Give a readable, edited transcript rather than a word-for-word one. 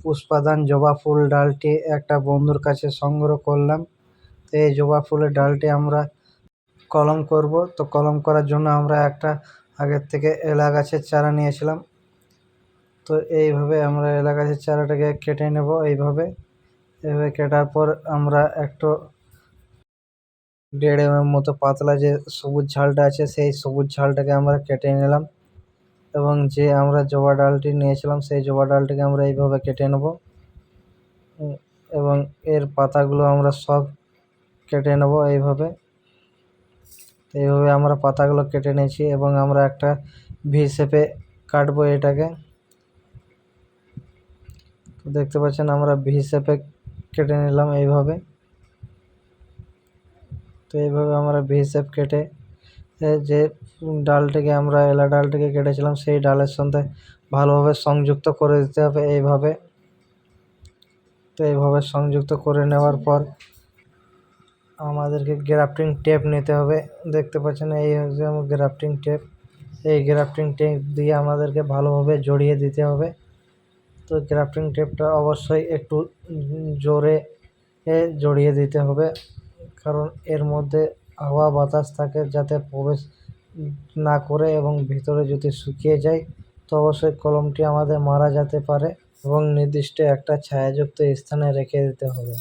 পুষ্পাদান জবা ফুল ডালটি একটা বন্ধুর কাছে সংগ্রহ করলাম। তো এই জবা ফুলের ডালটি আমরা কলম করব। তো কলম করার জন্য আমরা একটা আগের থেকে এলা গাছের চারা নিয়েছিলাম। তো এইভাবে আমরা এলা গাছের চারাটাকে কেটে নেব। এইভাবে কাটার পর আমরা একটু 1.5 mm মতো পাতলা যে সবুজ ঝালটা আছে সেই সবুজ ঝালটাকে আমরা কেটে নিলাম, এবং যে আমরা জবা ডালটি নিয়েছিলাম সেই জবা ডালটিকে আমরা এইভাবে কেটে নেব, এবং এর পাতাগুলো আমরা সব কেটে নেব। এইভাবে আমরা পাতাগুলো কেটে নিয়েছি, এবং আমরা একটা ভি শেপে কাটবো এটাকে। দেখতে পাচ্ছেন আমরা ভি শেপে কেটে নিলাম এইভাবে। তো এইভাবে আমরা ভি শেপ কেটে যে ডালটিকে আমরা এলা ডালটিকে কেটেছিলাম সেই ডালের সাথে ভালোভাবে সংযুক্ত করে দিতে হবে এইভাবে। তো এইভাবে সংযুক্ত করে নেওয়ার পর আমাদেরকে গ্রাফটিং টেপ নিতে হবে। দেখতে পাচ্ছেন এই হচ্ছে আমার গ্রাফটিং টেপ। এই গ্রাফটিং টেপ দিয়ে আমাদেরকে ভালোভাবে জড়িয়ে দিতে হবে। তো গ্রাফটিং টেপটা অবশ্যই একটু জোরে জড়িয়ে দিতে হবে, কারণ এর মধ্যে হাওয়া বাতাস থাকে যাতে প্রবেশ না করে, এবং ভিতরে যদি শুকিয়ে যায় তো অবশ্যই কলমটি আমাদের মারা যেতে পারে, এবং নির্দিষ্ট একটা ছায়াযুক্ত স্থানে রেখে দিতে হবে।